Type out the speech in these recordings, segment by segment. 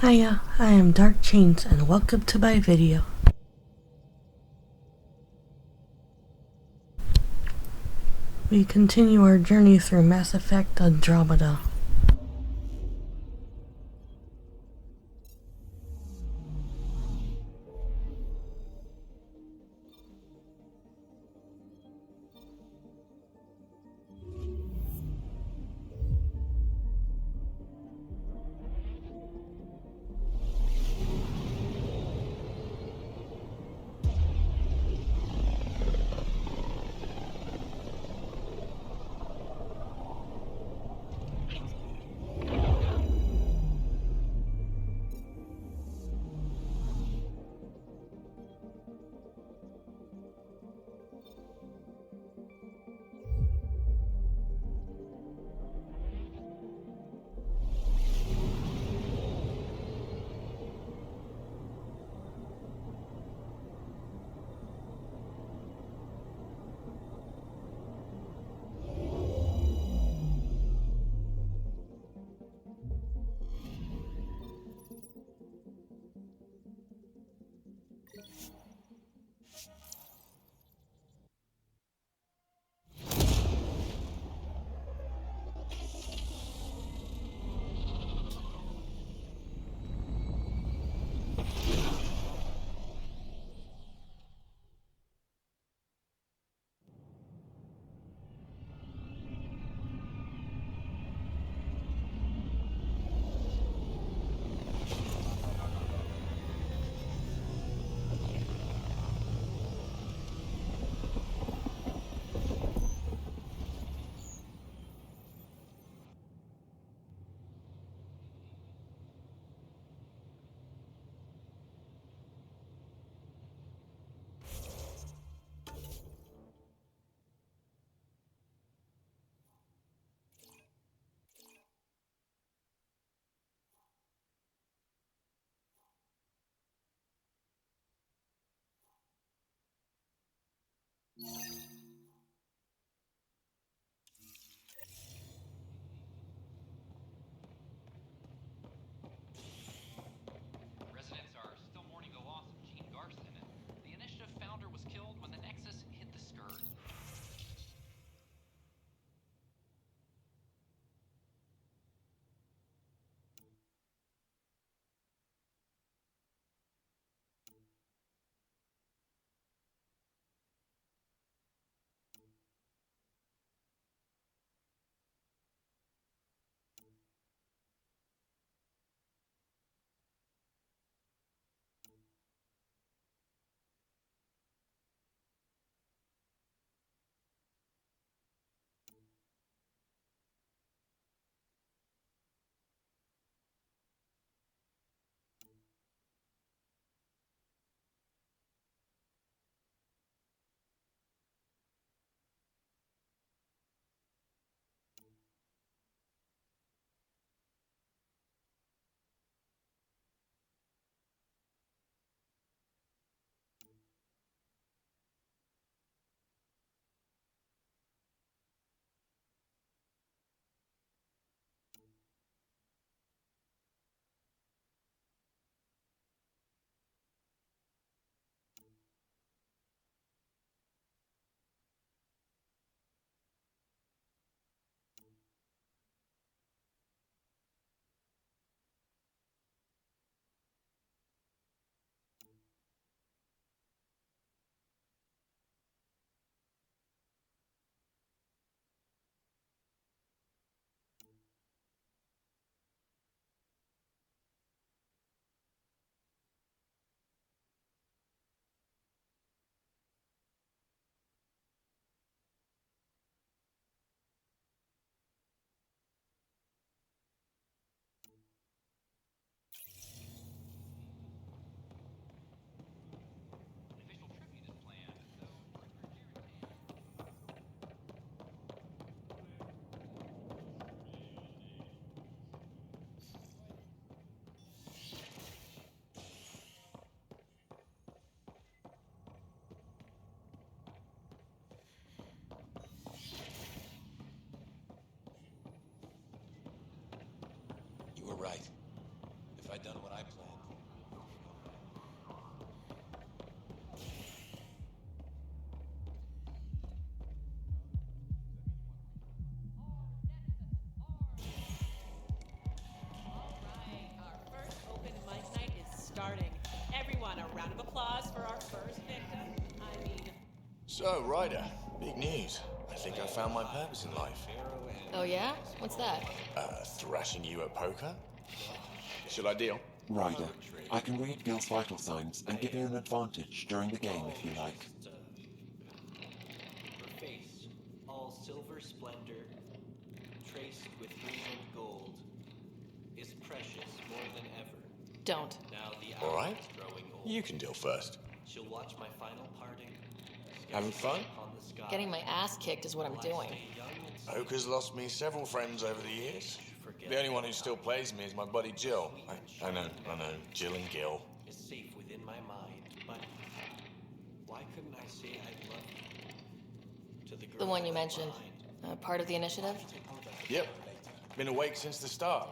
Hiya, I am Dark Chains and welcome to my video. We continue our journey through Mass Effect Andromeda. Residents are still mourning the loss of Gene Garson. The initiative founder was killed when the Nexus hit the skirt. An official tribute is planned, though rumors irritate. You were right. The if I'd done what I planned. Our first open mic night is starting. Everyone, a round of applause for our first victim. So, Ryder, big news. I think I found my purpose in life. Oh yeah? What's that? Thrashing you at poker? Should I deal? Ryder, I can read Gil's vital signs and give you an advantage during the game if you like. Her face, all silver splendor, traced with green and gold, is precious more than ever. Don't. Now the All hour right. is growing old. You can deal first. She'll watch my final parting. Having fun? Upon the sky. Getting my ass kicked is what I'm Will I doing. stay young and Poker's lost me several friends over the years. forget The only one who still plays me is my buddy Jill. I know. Jill and Gil. is safe within my mind, but why couldn't I say I love you to the girl The one you left mentioned. behind? Part of the initiative? Yep. Been awake since the start.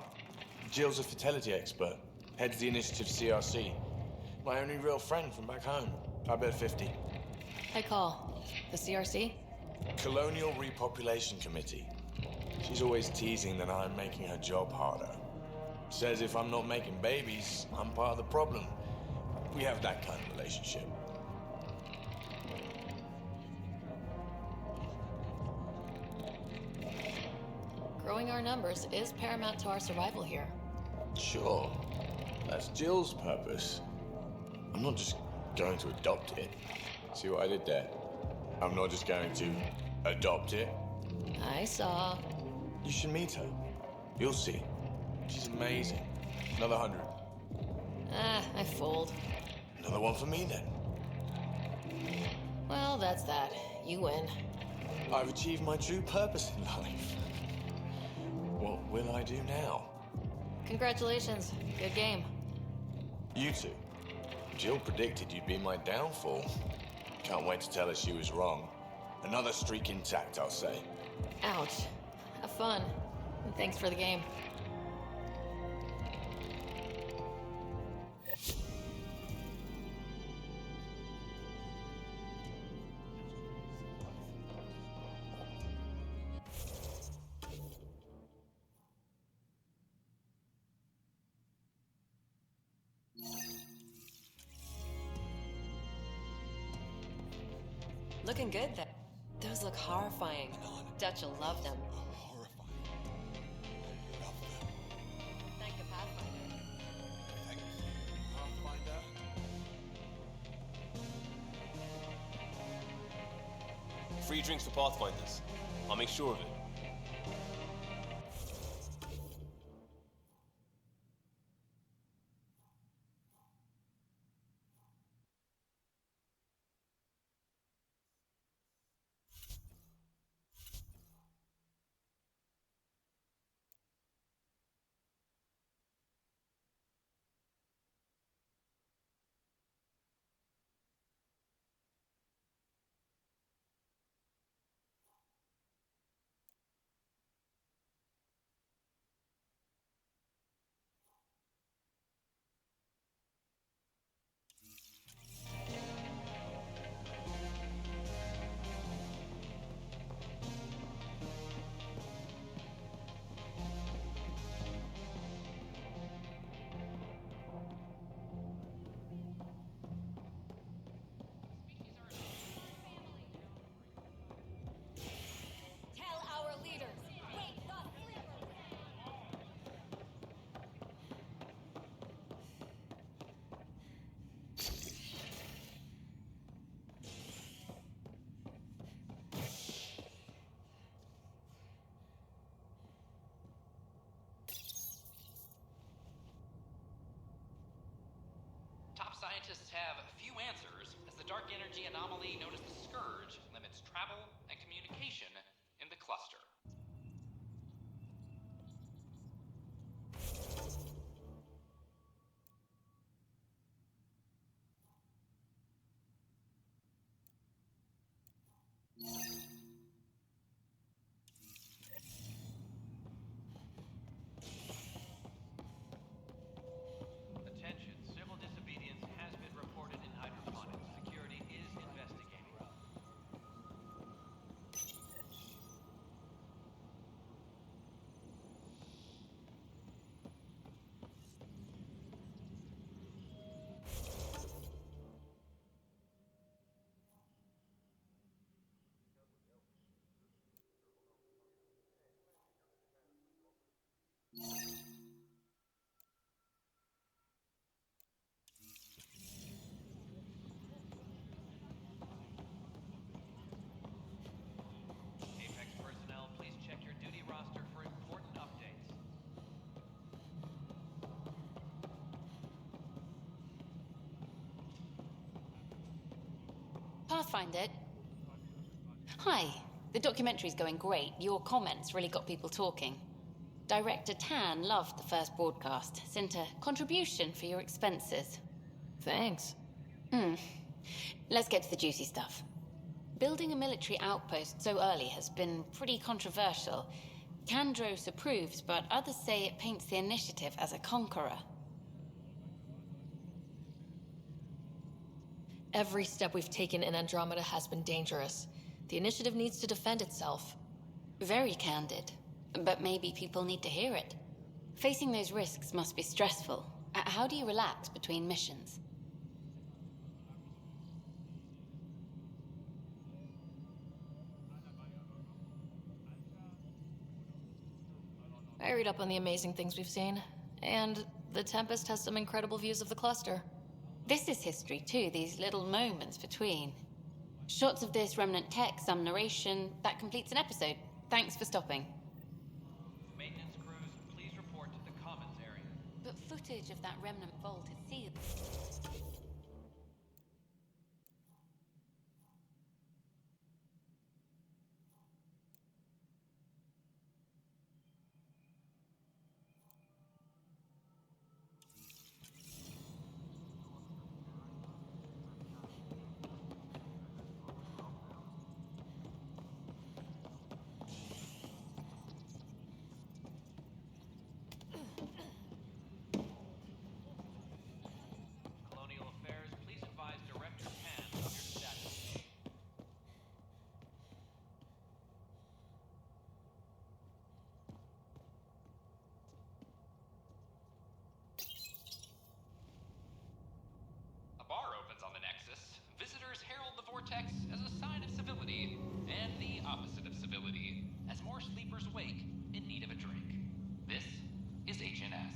Jill's a fertility expert. Heads the initiative CRC. My only real friend from back home. I bet 50. Hey, call. The CRC? Colonial Repopulation Committee. She's always teasing that I'm making her job harder. Says if I'm not making babies, I'm part of the problem. We have that kind of relationship. Growing our numbers is paramount to our survival here. Sure. That's Jill's purpose. I'm not just going to adopt it. See what I did there? I'm not just going to adopt it. I saw. You should meet her. You'll see. She's amazing. Another 100. I fold. Another one for me then. Well, that's that. You win. I've achieved my true purpose in life. What will I do now? Congratulations. Good game. You two. Jill predicted you'd be my downfall. Can't wait to tell her she was wrong. Another streak intact, I'll say. Ouch. Have fun. And thanks for the game. Looking good then. Those look horrifying. Dutch will love them. Horrifying. Thank you, Pathfinder. Thank you, Pathfinder. Free drinks for Pathfinders. I'll make sure of it. Tell our leaders. Wait the Top scientists have few answers, as the dark energy anomaly known as the Scourge limits travel and communication in the cluster. Pathfind it. Hi. The documentary's going great. Your comments really got people talking. Director Tan loved the first broadcast. Sent a contribution for your expenses. Thanks. Let's get to the juicy stuff. Building a military outpost so early has been pretty controversial. Kandros approves, but others say it paints the initiative as a conqueror. Every step we've taken in Andromeda has been dangerous. The initiative needs to defend itself. Very candid. But maybe people need to hear it. Facing those risks must be stressful. How do you relax between missions? I read up on the amazing things we've seen, and the Tempest has some incredible views of the cluster. This is history too, these little moments between. Shots of this remnant tech, some narration, that completes an episode. Thanks for stopping. Maintenance crews, please report to the commons area. But footage of that remnant vault is sealed. Colonial Affairs, please advise Director Tan of your status. A bar opens on the Nexus. Visitors herald the vortex as a sign of civility, and the opposite of civility, as more sleepers wake in need of a drink. This is HNS.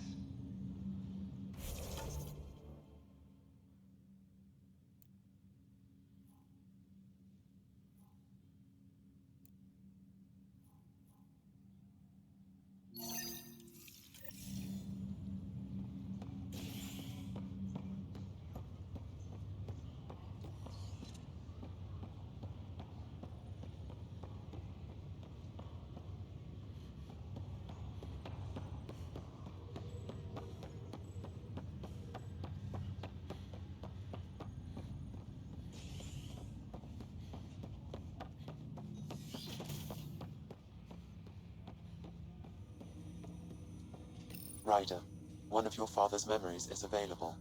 Ryder, one of your father's memories is available.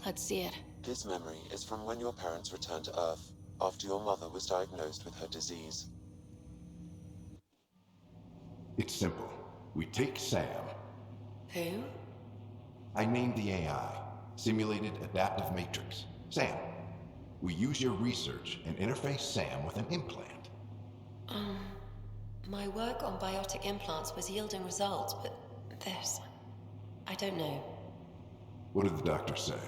Let's see it. This memory is from when your parents returned to Earth, after your mother was diagnosed with her disease. It's simple. We take Sam. Who? I named the AI, Simulated Adaptive Matrix. Sam. We use your research and interface Sam with an implant. My work on biotic implants was yielding results, but this... I don't know. What did the doctor say?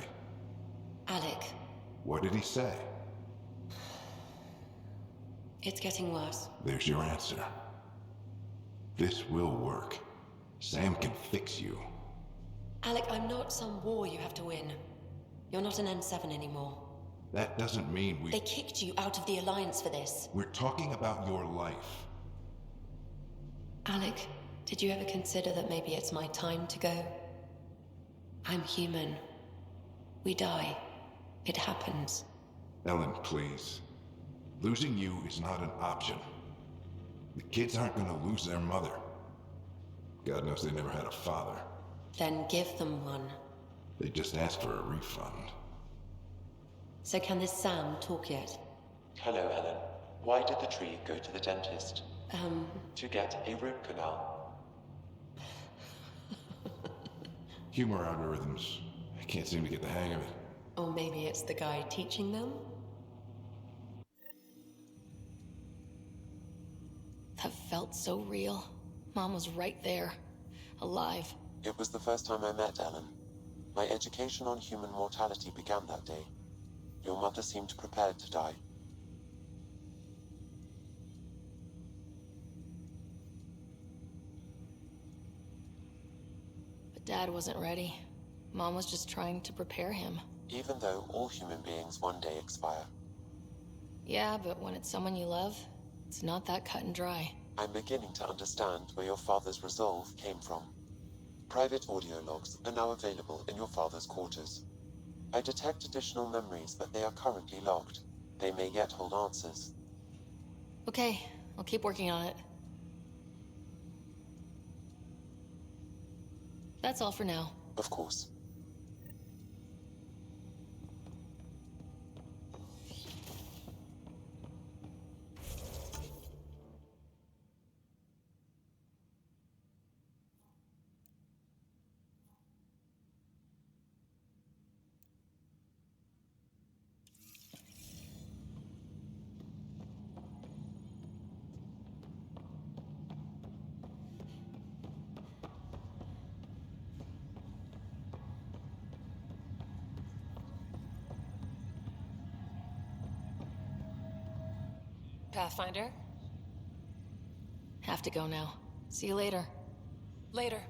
Alec, What did he say? it's getting worse. There's your answer. This will work. Sam can fix you. Alec, I'm not some war you have to win. You're not an N7 anymore. That doesn't mean we... They kicked you out of the Alliance for this. We're talking about your life. Alec, did you ever consider that maybe it's my time to go? I'm human. We die. It happens. Ellen, please. Losing you is not an option. The kids aren't gonna lose their mother. God knows they never had a father. Then give them one. They just asked for a refund. So can this Sam talk yet? Hello, Ellen. Why did the tree go to the dentist? To get a root canal. Humor algorithms. I can't seem to get the hang of it. Or maybe it's the guy teaching them? That felt so real. Mom was right there. Alive. It was the first time I met Ellen. My education on human mortality began that day. Your mother seemed prepared to die. But Dad wasn't ready. Mom was just trying to prepare him. even though all human beings one day expire. Yeah, but when it's someone you love, it's not that cut and dry. I'm beginning to understand where your father's resolve came from. Private audio logs are now available in your father's quarters. I detect additional memories, but they are currently locked. They may yet hold answers. Okay, I'll keep working on it. That's all for now. Of course. Pathfinder? Have to go now. See you later. Later.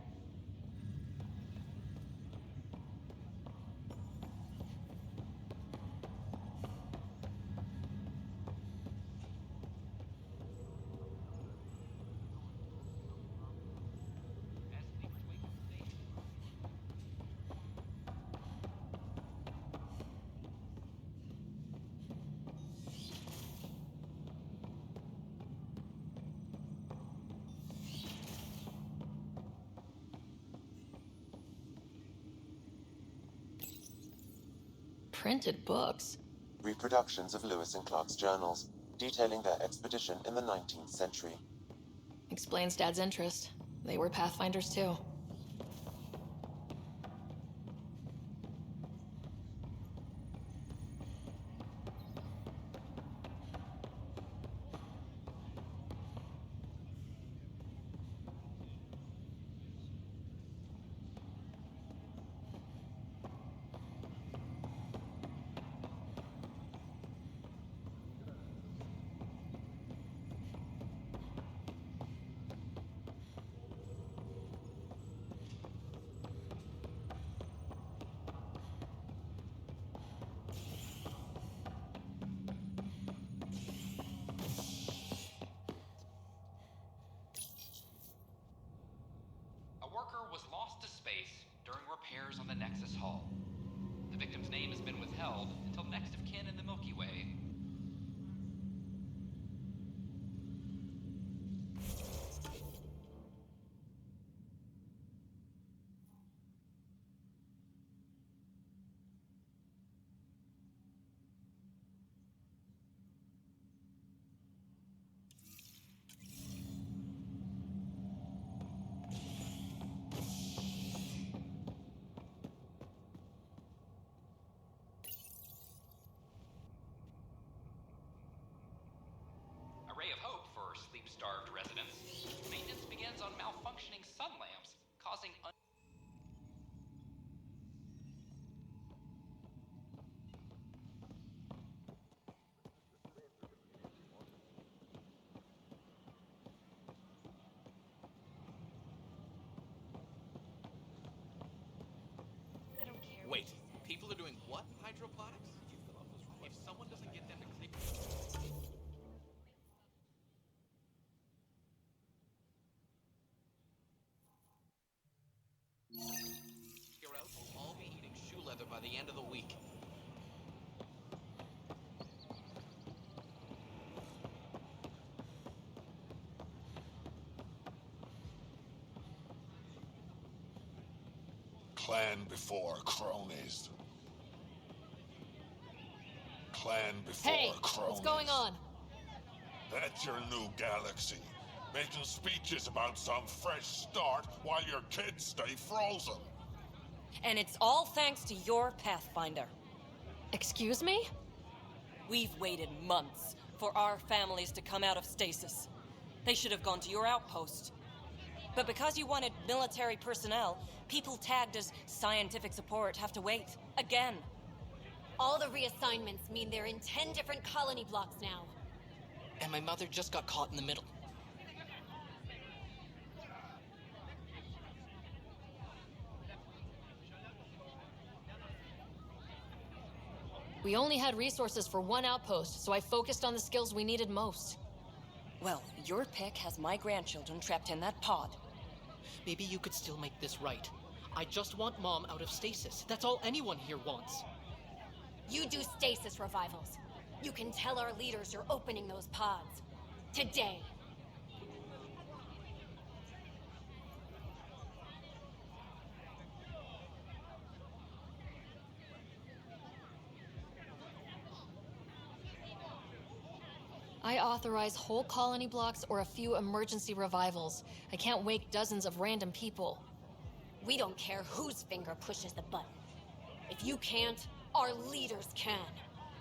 Printed books? Reproductions of Lewis and Clark's journals, detailing their expedition in the 19th century. Explains Dad's interest. They were Pathfinders too. A worker was lost to space during repairs on the Nexus hull. The victim's name has been withheld until next of kin in the Milky Way. A ray of hope for sleep-starved residents. Maintenance begins on malfunctioning sun lamps, causing Wait, people are doing what? Hydroponics? If someone doesn't get them to clean... You're out, we'll all be eating shoe leather by the end of the week. Clan before cronies. Clan before Hey, cronies. what's going on? That's your new galaxy. Making speeches about some fresh start while your kids stay frozen. And it's all thanks to your Pathfinder. Excuse me? We've waited months for our families to come out of stasis. They should have gone to your outpost. But because you wanted military personnel, people tagged as scientific support have to wait. Again. All the reassignments mean they're in 10 different colony blocks now. And my mother just got caught in the middle. We only had resources for one outpost, so I focused on the skills we needed most. Well, your pick has my grandchildren trapped in that pod. Maybe you could still make this right. I just want Mom out of stasis. That's all anyone here wants. You do stasis revivals. You can tell our leaders you're opening those pods. Today. I authorize whole colony blocks or a few emergency revivals. I can't wake dozens of random people. We don't care whose finger pushes the button. If you can't, our leaders can.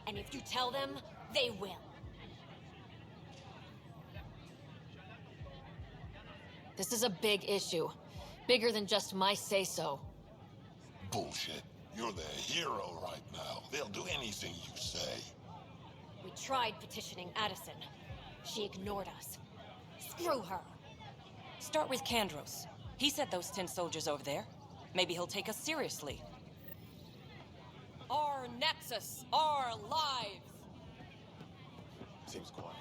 And if you tell them, they will. This is a big issue. Bigger than just my say-so. Bullshit. You're the hero right now. They'll do anything you say. We tried petitioning Addison. She ignored us. Screw her. Start with Kandros. He said those 10 soldiers over there. Maybe he'll take us seriously. Our Nexus, our lives! Seems quiet.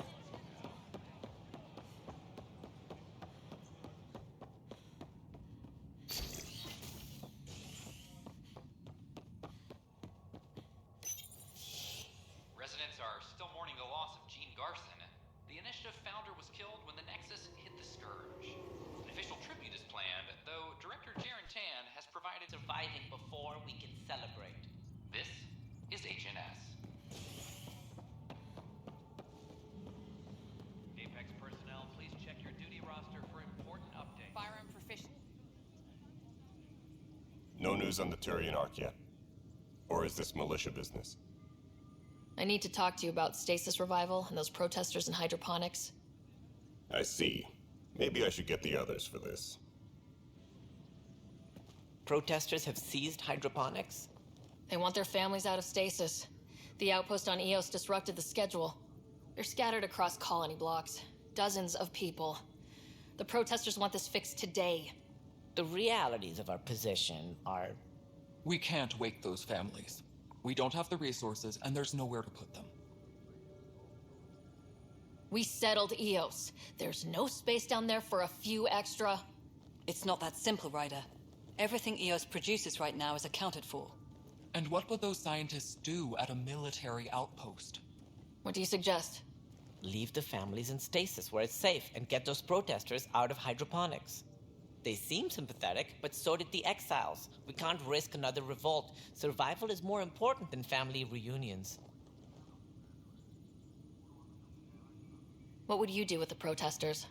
Residents are still mourning the loss of Gene Garson. The initiative founder was killed when the Nexus hit the Scourge. An official tribute is planned, though Director Jaren Tan has provided surviving before we can celebrate. This is Agent S. Apex personnel, please check your duty roster for important updates. Firearm proficient? No news on the Turian Arc yet. Or is this militia business? I need to talk to you about stasis revival and those protesters in hydroponics. I see. Maybe I should get the others for this. Protesters have seized hydroponics? They want their families out of stasis. The outpost on Eos disrupted the schedule. They're scattered across colony blocks. Dozens of people. The protesters want this fixed today. The realities of our position are... We can't wake those families. We don't have the resources, and there's nowhere to put them. We settled Eos. There's no space down there for a few extra... It's not that simple, Ryder. Everything Eos produces right now is accounted for. And what would those scientists do at a military outpost? What do you suggest? Leave the families in stasis where it's safe and get those protesters out of hydroponics. They seem sympathetic, but so did the exiles. We can't risk another revolt. Survival is more important than family reunions. What would you do with the protesters?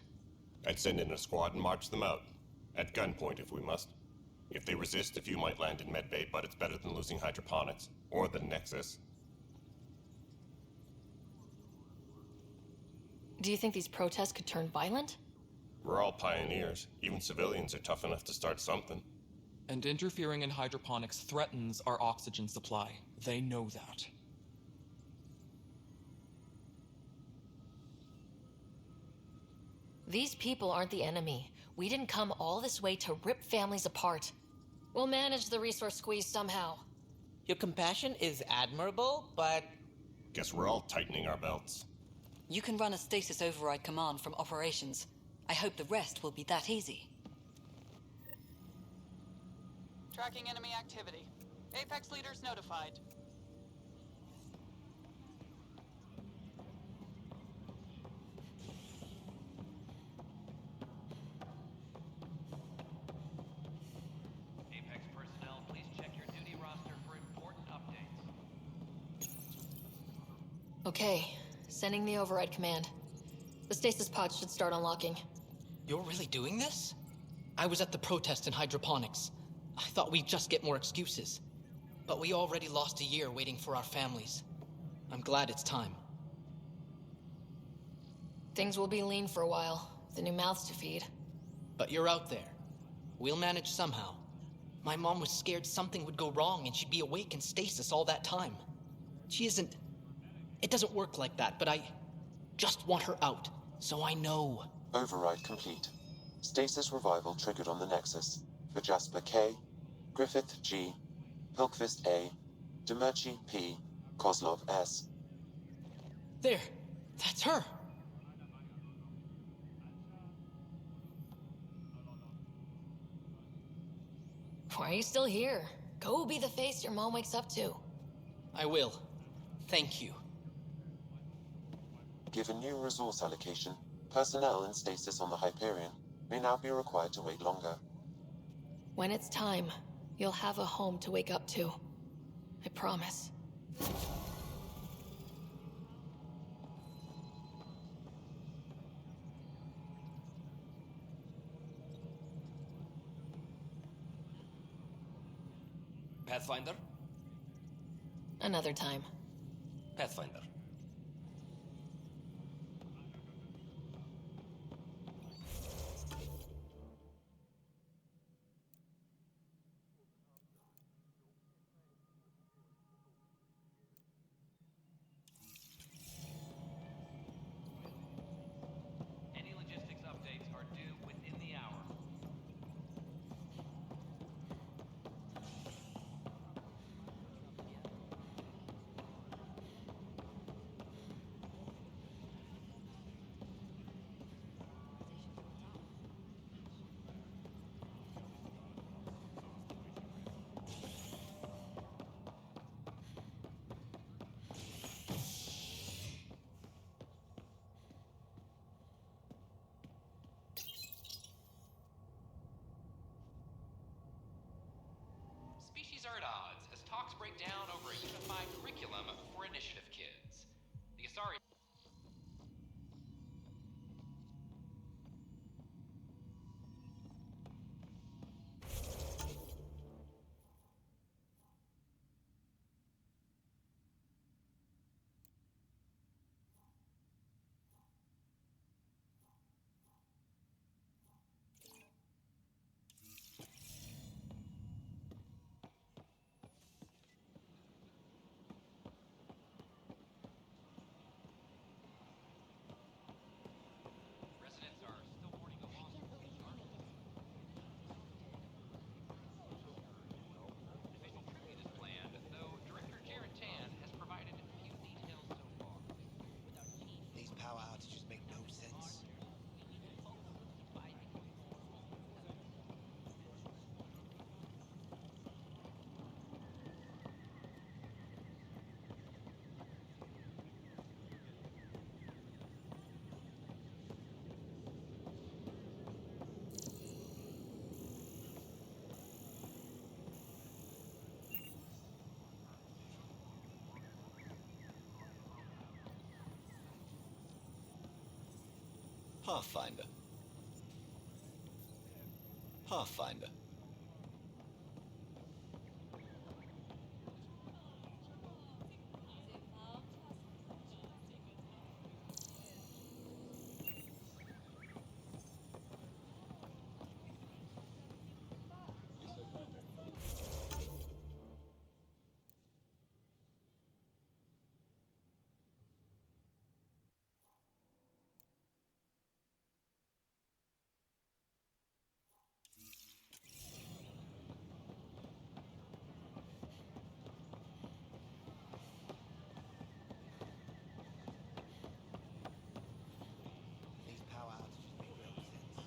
I'd send in a squad and march them out. At gunpoint if we must. If they resist, a few might land in medbay, but it's better than losing hydroponics. Or the Nexus. Do you think these protests could turn violent? We're all pioneers. Even civilians are tough enough to start something. And interfering in hydroponics threatens our oxygen supply. They know that. These people aren't the enemy. We didn't come all this way to rip families apart. We'll manage the resource squeeze somehow. Your compassion is admirable, but... Guess we're all tightening our belts. You can run a stasis override command from operations. I hope the rest will be that easy. Tracking enemy activity. Apex leaders notified. Apex personnel, please check your duty roster for important updates. Okay, sending the override command. The stasis pod should start unlocking. You're really doing this? I was at the protest in hydroponics. I thought we'd just get more excuses. But we already lost a year waiting for our families. I'm glad it's time. Things will be lean for a while. The new mouths to feed. But you're out there. We'll manage somehow. My mom was scared something would go wrong and she'd be awake in stasis all that time. She isn't... It doesn't work like that, but I just want her out, so I know. Override complete. Stasis revival triggered on the Nexus. For Jasper K, Griffith G, Pilkvist A, Demerchi P, Kozlov S. There! That's her! Why are you still here? Go be the face your mom wakes up to. I will. Thank you. Given new resource allocation, personnel in stasis on the Hyperion may now be required to wait longer. When it's time, you'll have a home to wake up to. I promise. Pathfinder? Another time. Pathfinder. Any logistics updates are due within the hour. Species are at odds as talks break down over a unified curriculum for initiative kids. The Asari. Residents are still mourning a loss of the Asari. An official tribute is planned, though Director Jared Tan has provided few details so far. These power outages make no sense. Pathfinder. Pathfinder. These power outages make no sense.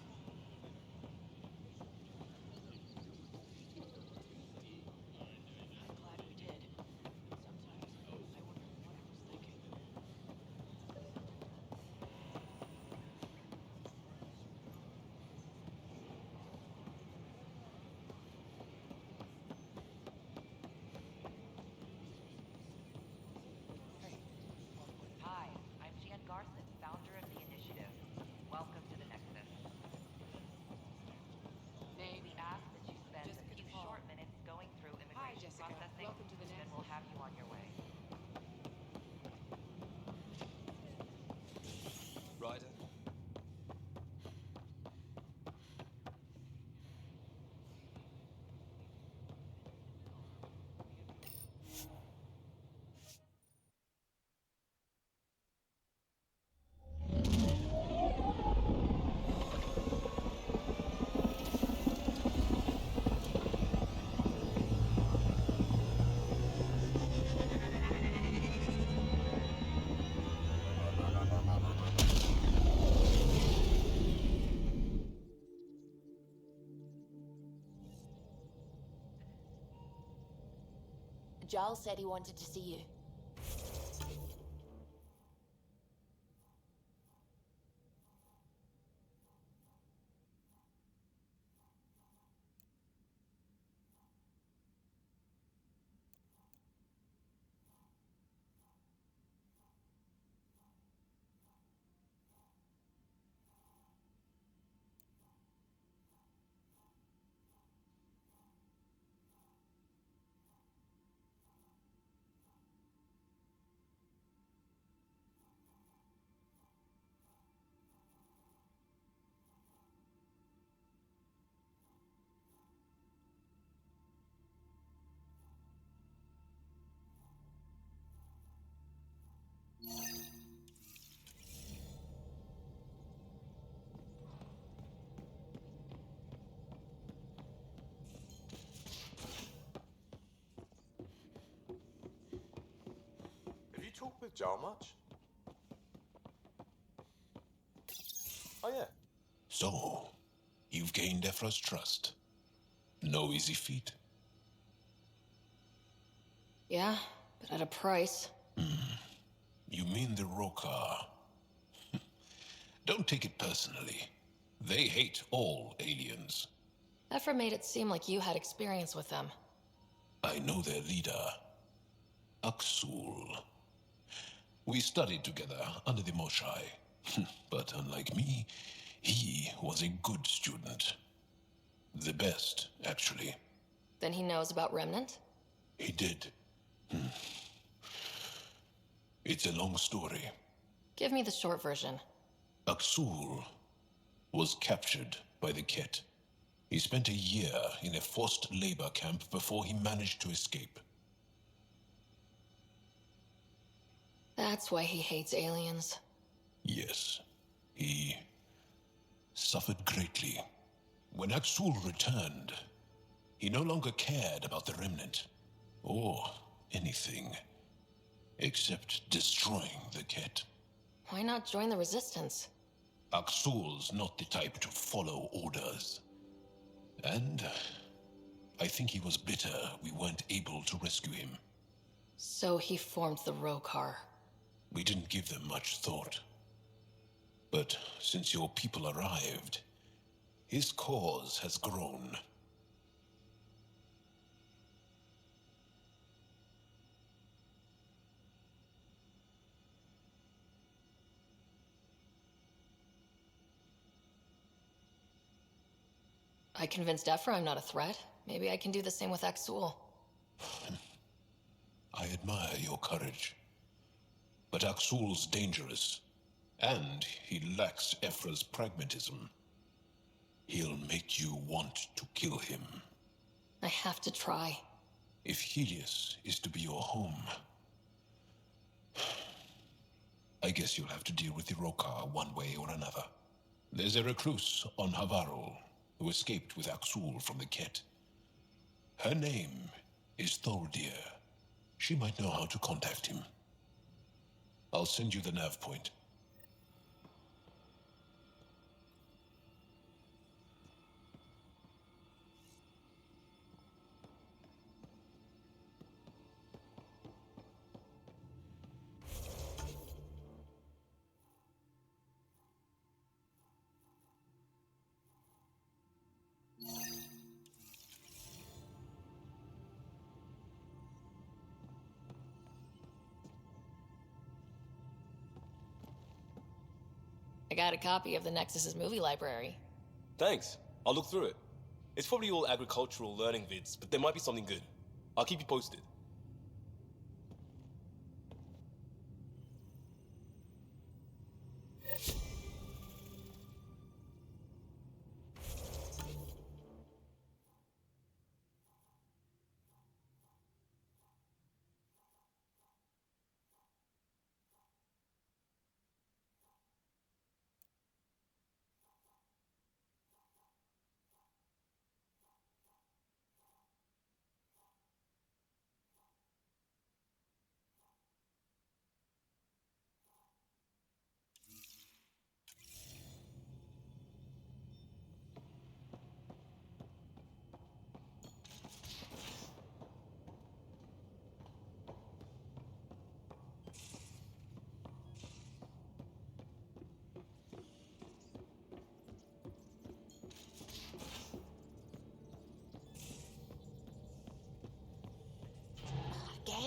I'm glad we did. Sometimes I wonder what I was thinking. Hi, I'm Jan Garson, founder of the initiative. Welcome to the Nexus. We ask that you spend a few short minutes going through immigration processing, then we'll have you on your way. Ryder. Giles said he wanted to see you. Have you talked with Jar much? Oh, yeah. So, you've gained Ephra's trust. No easy feat. Yeah, but at a price. You mean the Rokar? Don't take it personally. They hate all aliens. Ephra made it seem like you had experience with them. I know their leader, Aksul. We studied together under the Moshai. But unlike me, he was a good student. The best, actually. Then he knows about Remnant? He did. It's a long story. Give me the short version. Aksul was captured by the Ket. He spent a year in a forced labor camp before he managed to escape. That's why he hates aliens. Yes, he suffered greatly. When Aksul returned, he no longer cared about the Remnant, or anything, except destroying the Ket. Why not join the Resistance? Aksul's not the type to follow orders. And I think he was bitter we weren't able to rescue him. So he formed the Rokar. We didn't give them much thought. But since your people arrived, his cause has grown. I convinced Ephra I'm not a threat. Maybe I can do the same with Aksul. I admire your courage. But Aksul's dangerous, and he lacks Ephra's pragmatism. He'll make you want to kill him. I have to try. If Helios is to be your home, I guess you'll have to deal with the Rokar one way or another. There's a recluse on Havarul who escaped with Aksul from the Ket. Her name is Thordir. She might know how to contact him. I'll send you the nav point. I got a copy of the Nexus's movie library. Thanks. I'll look through it. It's probably all agricultural learning vids, but there might be something good. I'll keep you posted.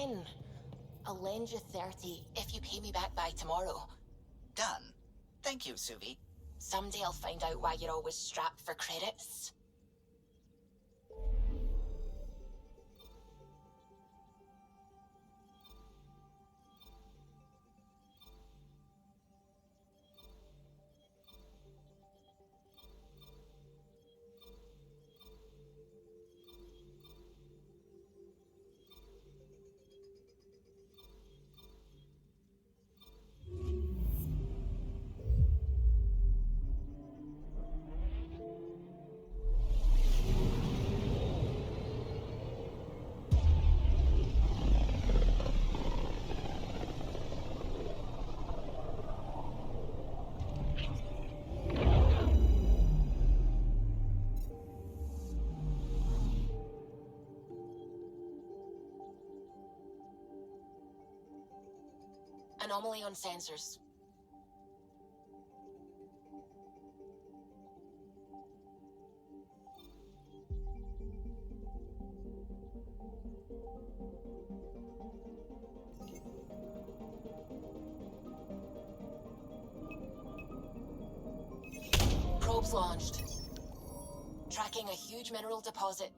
in. I'll lend you 30 if you pay me back by tomorrow. Done. Thank you, Suvi. Someday I'll find out why you're always strapped for credits. Anomaly on sensors. Probes launched. Tracking a huge mineral deposit.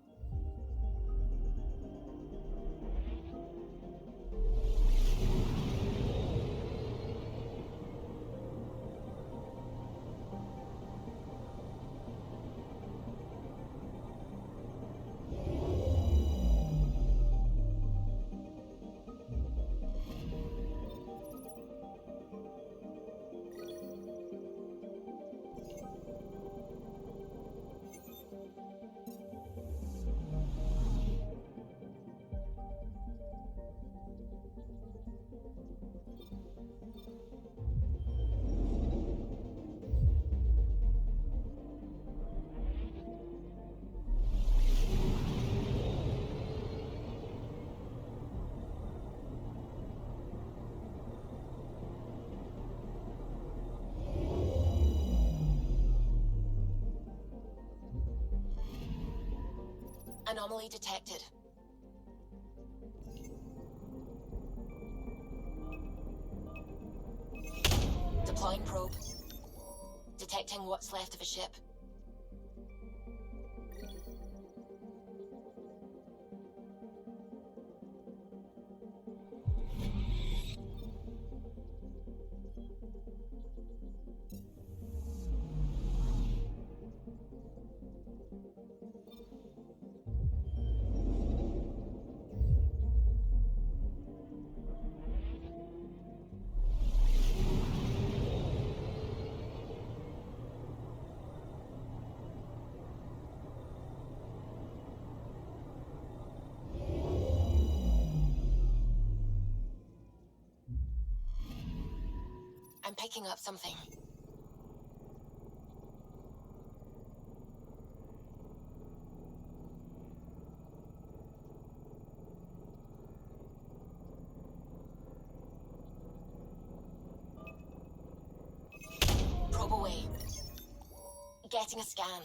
Anomaly detected. Deploying probe. Detecting what's left of a ship. I'm picking up something. Probe away. Getting a scan.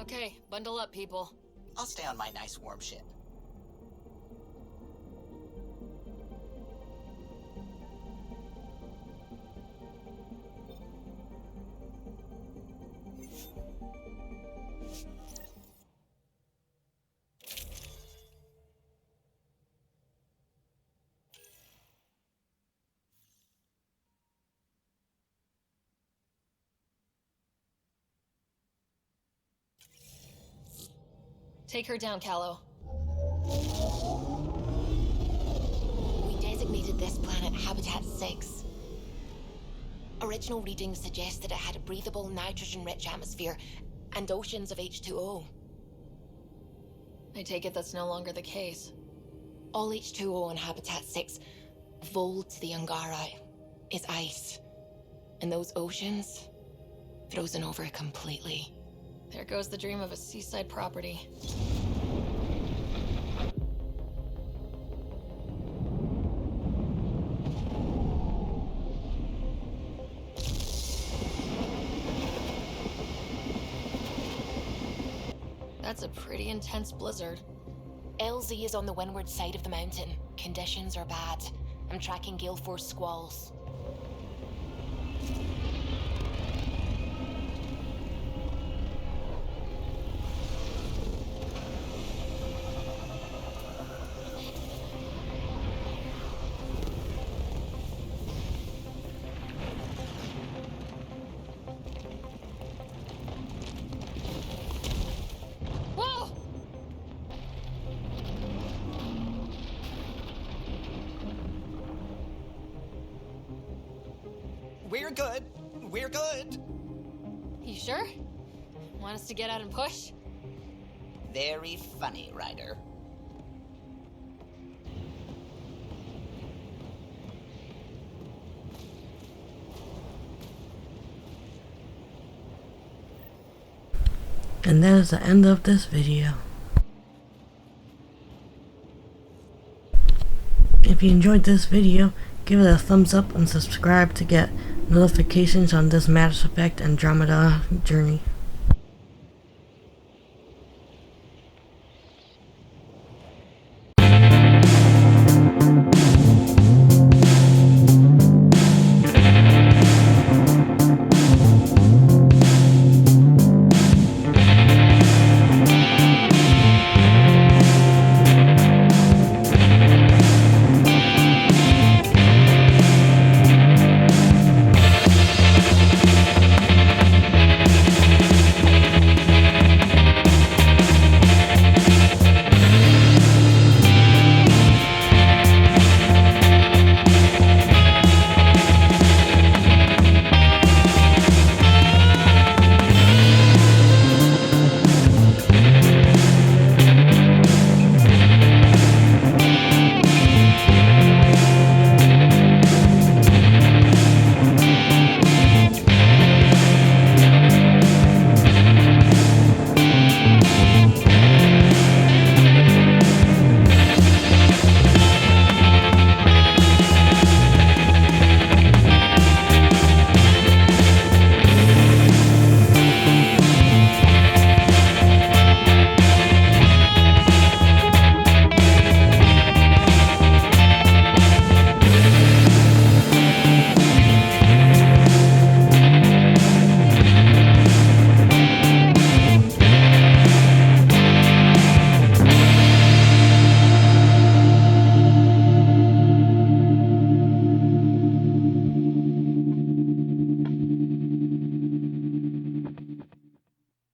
Okay, bundle up, people. I'll stay on my nice warm ship. Take her down, Callow. We designated this planet Habitat 6. Original readings suggest that it had a breathable, nitrogen-rich atmosphere and oceans of H2O. I take it that's no longer the case. All H2O on Habitat 6, vol to the Angara, is ice. And those oceans, frozen over completely. There goes the dream of a seaside property. That's a pretty intense blizzard. LZ is on the windward side of the mountain. Conditions are bad. I'm tracking gale force squalls. Whoa! We're good. We're good. You sure? Want us to get out and push? Very funny, Ryder. And that is the end of this video. If you enjoyed this video, give it a thumbs up and subscribe to get notifications on this Mass Effect Andromeda journey.